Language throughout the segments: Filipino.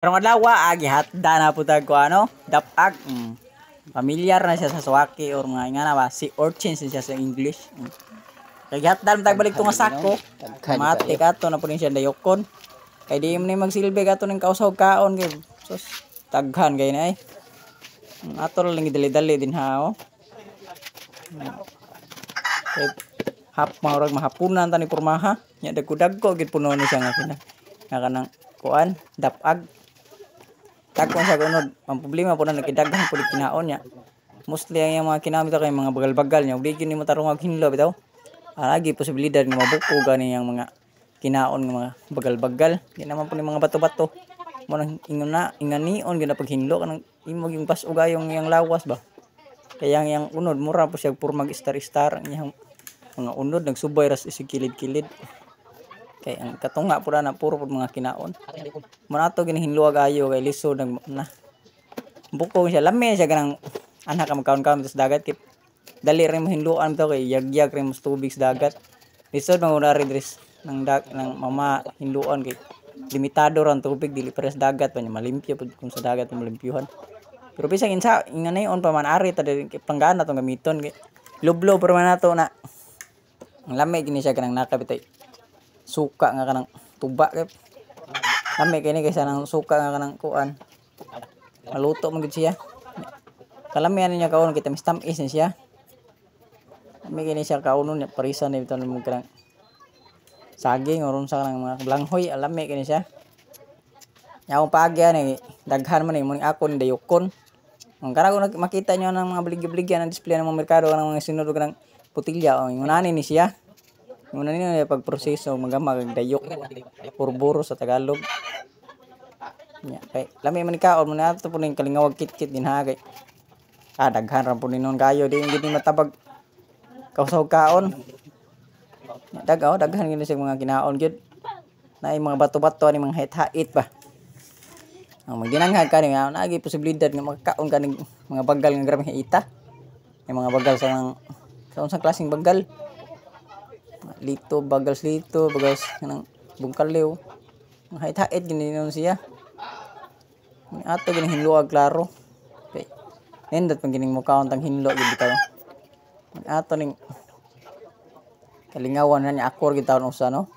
Karong adlaw gihatda na putag ko dapag. Pamilyar na siya sa Swaki or mga ingana ba si urchins siya sa English. Kay gihatda tag balik to nga sako. Mati kato na pud siya dayokon. Kay di man ni magsilbi kato ning kausaw kaon kay sus taghan kay na ay. Ato lang dali-dali din ha Kay maurag mahapunan tani pormaha. Nya dagko-dagko gid puno ni siya nga nga kanang kuan dapag. Takon sa gunod, ang problema po na nagkidaghan po kinaon niya. Mostly ang mga kinamit kay mga bagal-bagal niya. Ug di ni matarong og hinlo bitaw. Lagi posibilidad nga mabuko gani ang mga kinaon nga mga bagal-bagal. Di naman po ni mga bato-bato. Mo nang ingon na inganion gyud pag hinlo kanang imong yung pas ugayong yang lawas ba. Kaya yang unod mura po siya pur mag-star-star ang iyang mga unod nagsubay ras isig kilid-kilid. Kay ang katunga pura na puro pud mga kinaon. Manato gini hinluwag ayo kay lisod na. Bukong siya lami siya ganang anak ka magkaon-kaon sa dagat kay dali rin mo hinluan to kay yag-yag rin mo sa tubig sa dagat. Lisod mangurari dres ng mama hinluan kay limitado ran tubig dili pares dagat pa malimpyo pud kung sa dagat malimpyuhan. Pero bisag insa inganay on pa man ari ta dili panggana tong gamiton kay lublo pero man nato na. Ang lami gini siya kanang nakabitay suka nga kanang tuba kay lami kini kaysa nang suka nga kanang kuan maluto man gid siya kalamian niya kaon kita tamis ni siya lami kini siya kaunon niya parisan ni biton mo kanang saging oron sa kanang mga langhoy lami kini siya yaong pagya ni daghan man ni mo ako ni dayokon ang kana ko makita niyo ng mga bligya-bligya ng display ng mga merkado ng mga sinulog ng putilya o ngunani ni siya. Muna nila pagproseso magamag dayok purburo sa Tagalog. Nya kay lami man kaon mo na ato puning kalingawag kit-kit din ha kay daghan ra pud ninon kayo di gid matabag kausaw kaon. Nya daghan gid sa mga kinaon gid. Naay mga bato-bato ani mga hait-hait ba. Ang magdinanghag kani nga naagi posibilidad nga makakaon kaning mga bagal nga grabeng haita. Yung mga bagal sa unsang klaseng bagal. Lito, bagas kanang bungkaliw. Hait-hait gini nun siya. Ato gini hinluag klaro. Okay. Nindot pang gining mukaon tang hinlo gid bitaw. Ato ning kalingawan na niya akor gid taon usa no.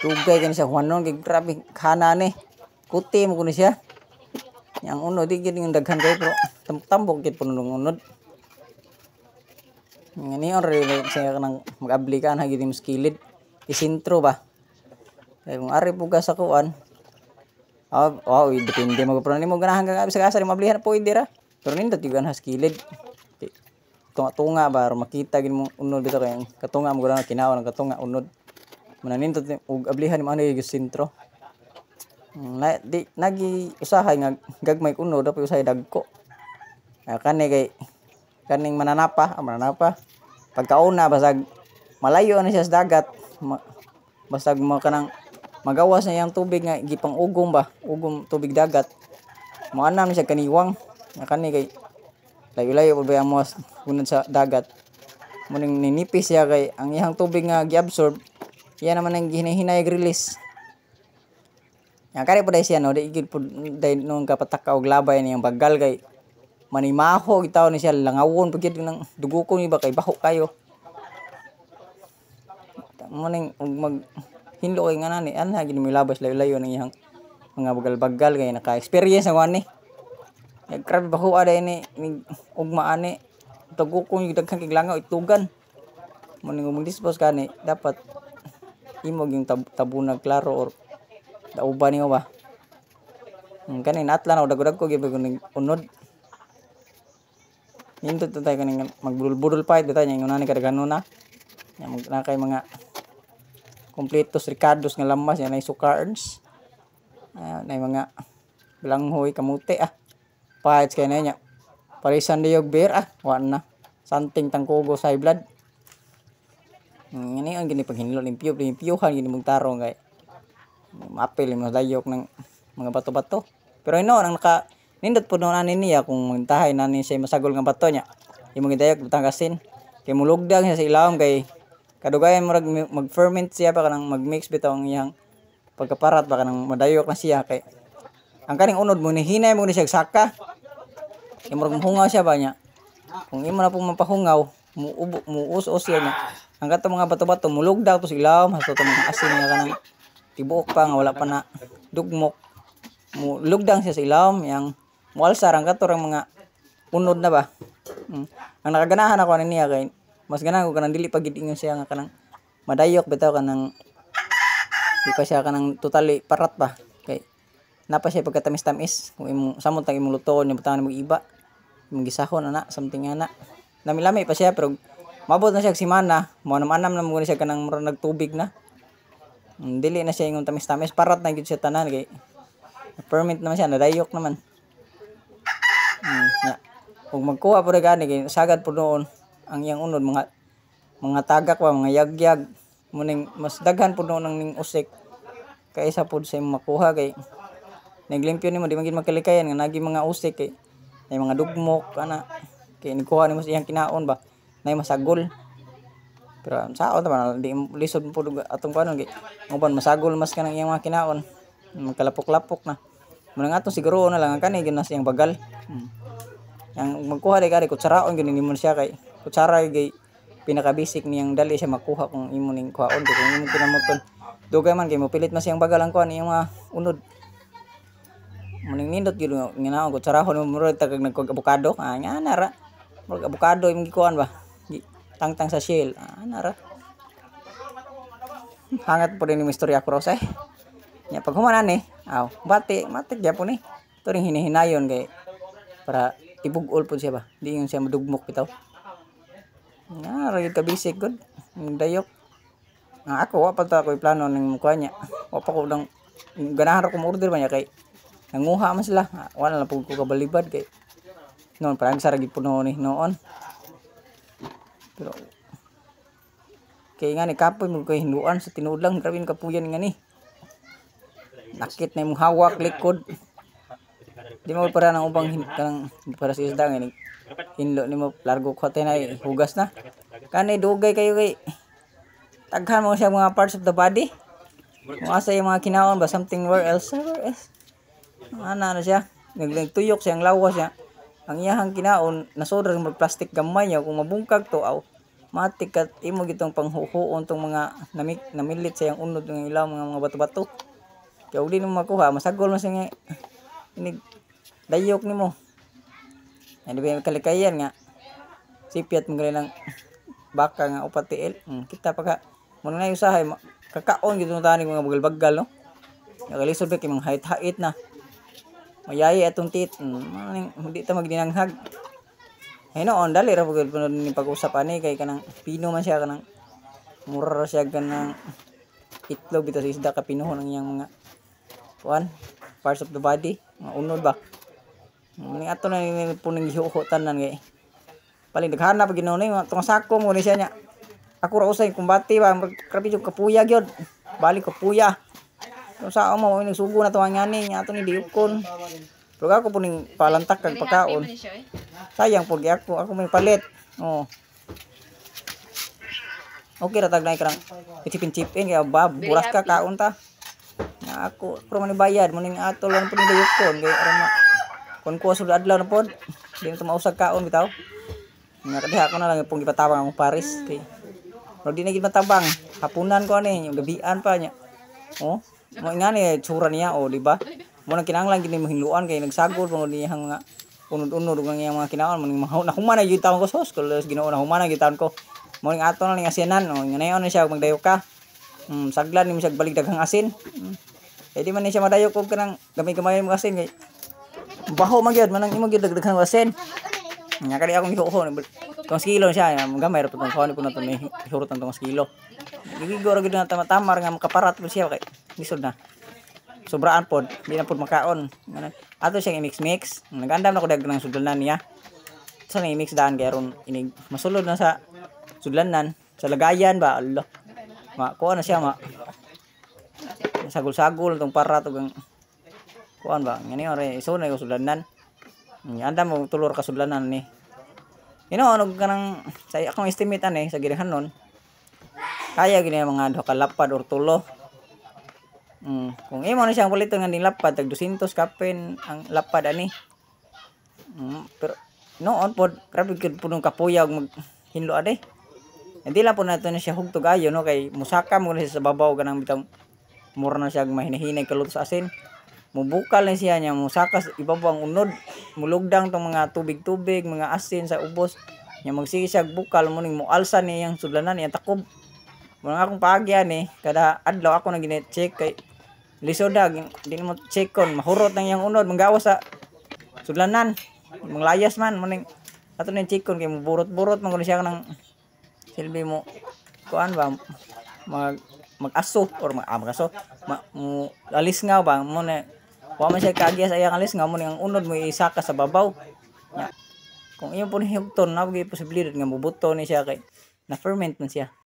Tugay kani siya huanon kay grabe kanane. Kuti mo kuno siya. Yang unod di gid yung daghan kay pero tambok gid punong unod. Ngani or siya kanang mag-abli ka na gid mo skilid isintro ba kay kung ari puga sa kuan depende mo pero nimo ganahan ka sa asa mo ablihan po ra pero nindot gyud ha skilid tunga-tunga ba makita gid mo unod bitaw kay katunga mo ganahan kinaon ang katunga unod man nindot og ablihan mo ano gyud sintro di nagi usahay nga gagmay unod dapat usahay dagko kani kay kaning mananapa pagkauna basag malayo na siya sa dagat basag mo kanang magawas na yang tubig nga gipang ugom tubig dagat mo anam siya kaniwang nga kani kay layo-layo pud ba mo gunod sa dagat mo ning ninipis siya kay ang iyang tubig nga giabsorb iya naman ang hinahinay release nga kani pud siya no di gid pud dai nung kapataka og labay niyang bagal kay manimaho gitaw ni siya langawon pagid nang dugukon iba kay baho kayo mo ning mag hinlo kay nganani anha gid milabas layo-layo nang iyang mga bagal-bagal kay naka-experience ang ani grabe baho ada ini ugma ani dugukon yung daghan kay langaw itugan mo ning dispose kani dapat imog yung tabunag klaro or dauban niyo ba kanin atlan o dagdag ko gyud unod. Nindot tayo kaning magbudol-budol pa ito tayo yung unani kadagano na. Yang kay mga kompletos ricados nga lamas yan ay sukarns. Na mga bilanghoy kamuti Paits kay na niya. Parisan diyog beer wan na. Santing tangkugo sa high blood. Ngani ang gini paghinlo limpyo-limpyohan gini mong tarong kay mapil mo dayok ng mga bato-bato. Pero ino nang nindot po noon ani niya kung magtahay na ni siya masagol nga bato niya. Imong gidayok butang kasin. Kay mulugdag siya sa ilawom kay kadugayan mag-ferment siya pa kanang mag-mix bitaw ang iyang pagkaparat baka nang madayok na siya kay ang kaning unod mo ni hinay mo ni siya saka. Imong mahungaw siya ba niya. Kung imo na po mapahungaw, muus-us siya niya. Ang kato mga bato-bato mulugdaw to silaw, mas to mga asin nga kanang tibuok pa nga wala pa na dugmok. Mulugdang siya sa ilawom yang mualsar ang kato mga unod na ba. Ang nakaganahan ako ani niya kay mas ganahan ko kanang dili pa gid ingon siya nga kanang madayok bitaw kanang di pa siya kanang totally parat ba kay napa siya pagkatamis-tamis kung imong samot tang imong lutoon yung butang mo iba imong gisahon ana something ana lami-lami pa siya pero mabot na siya simana mo anam na mo siya kanang murag nagtubig na dili na siya ingon tamis-tamis parat na gid siya tanan kay permit naman siya nadayok naman kung magkuha po rin gani kay sagad po noon ang iyang unod mga tagak ba mga yagyag muning mas daghan po noon ang ning usik kaysa po sa makuha kay naglimpyo nimo di man gid magkalikayan nga nagi mga usik kay may mga dugmok ana kay nikuha nimo sa iyang kinaon ba nay masagol pero sao ta di lisod po atong kanon kay uban masagol mas kanang iyang mga kinaon magkalapok-lapok na muna nga to siguro na lang kani gid na siyang bagal yang magkuha day kay kutsaraon gid nimo siya kay kutsara kay pinaka basic niyang dali siya makuha kung imo ning kuhaon kung imo kinamuton dugay man kay mo pilit mas siyang bagal ang kuan iyang mga unod muning nindot gid nginaon kutsarahon mo murag tag nagkog avocado nya nara murag avocado imong gikuan ba tangtang sa shell nara hangat po rin yung istorya cross nya pag humanan bati matik gyapon turing hinihinayon kay para ibugol po siya ba di yung siya madugmok bitaw ragid ka basic good dayok ako wa pa ta ko plano ning kuha niya wa pa ko nang ganahan ko mo order ba niya kay nanguha man sila wala na pud ko kabalibad kay noon parang saragid po noon pero kay nga ni kapoy mo kay hinduan sa tinuod lang grabe kapuyan nga ni nakit na imong hawak likod di mo para nang ubang kanang para sa isda nga hinlo nimo largo ko na hugas na kanay dugay kayo kay taghan mo siya mga parts of the body mo asa yung mga kinaon ba something where else ana na siya nagtuyok siyang lawas niya ang iyahang kinaon nasodra mag plastic gamay niya kung mabungkag to matik kat imo gitong panghuhuon tong mga namilit sa yang unod ng ilaw mga bato-bato kaya uli nimo makuha masagol man siya inig dayok nimo di ba kalikayan nga sipiat mo ng baka nga upat tiil kita pagka muna na usahay kakaon gito tani mga bagal-bagal no nakalisod ba kay mga hait-hait na mayaya atong tit hindi ta magdinanghag noon dali ra pugod ni pag-usap ani kay kanang pino man siya kanang mura siya kanang itlog bitaw sa isda ka pinuhon ang iyang mga parts of the body mga unod ba ning ato na ni puning gihuho tanan kay paling daghan pag ginoo ni tong sako mo ni siya nya ako ra usay kumbati ba grabe yung kapuya gyud balik kapuya kung sao mo ning sugo na to ang ngani nya ato ni diukon pero ako puning palantak kag pagkaon sayang pud ako may palit okay ra tag nay karang chipin kay buras ka kaon ta na ako pero man bayad mo ning ato lang pud ni diukon kay aron kun kuha sud adlaw na pod di na mausag kaon bitaw nga kadiha ko na lang pong gipatabang ang Paris kay pero di na gid matabang hapunan ko ani yung gabian pa nya mo ngani tsura niya di ba mo nang kinahanglan gid mo hinluan kay nagsagol mo niyang mga unod-unod ng iyang mga kinaon mo na humana gyud taon ko sos ko Ginoo na humana gyud taon ko mo ning ato na ning asinan nganayon na siya magdayo ka saglan ni mo siya balik daghang asin di man ni siya madayo ko kanang gamay-gamay mo asin kay baho man gyud manang imo gyud dagdaghang asin nya kali akong gihuho tong kilo siya gamay ra pud tong po na to ni hirutan tong kilo gigigoro gyud na tamar nga makaparat po siya kay lisod na sobraan pod di na pod makaon ato siyang i-mix nagandam na ko daghang sudlanan niya sa i-mix daan kay ron inig masulod na sa sudlanan sa lagayan ba Allah kuha na siya sagol-sagol tong parat ug kuan ba ngani ore iso na ko sudlanan anda mo tulor ka sudlanan ni og kanang sa akong estimate sa girahan nun kaya gini mga 2 ka lapad or 3 Kung imo na siyang paliton nga ning lapad tag 200 kapin ang lapad ani. Pero noon pod grabe gyud punong kapuyag maghinlo ade. Hindi lang po nato na siya hugtog ayo no kay musaka mo na siya sa babaw kanang bitang mura na siya mahinahinay kaluto sa asin. Mubukal na siya niya musaka ibabaw ang unod. Mulugdang tong mga tubig-tubig, mga asin sa ubos. Nya magsigisag bukal mo ning mualsa niyang sudlanan iyang takob. Mga akong paagya ni kada adlaw ako nang gine-check kay lisodag di mo check kon mahurot nang iyang unod manggawas sa sudlanan. Manglayas man mo ning ato ning check kon kay muburot-burot man kun siya kanang silbi mo kuan ba mag-aso or mag-aso alis nga ba mo na wa man siya kaagya sa iyang alis nga mo ning ang unod mo isaka sa babaw. Kung iyo po ni hugton na posibilidad nga mubuto ni siya kay na ferment man siya.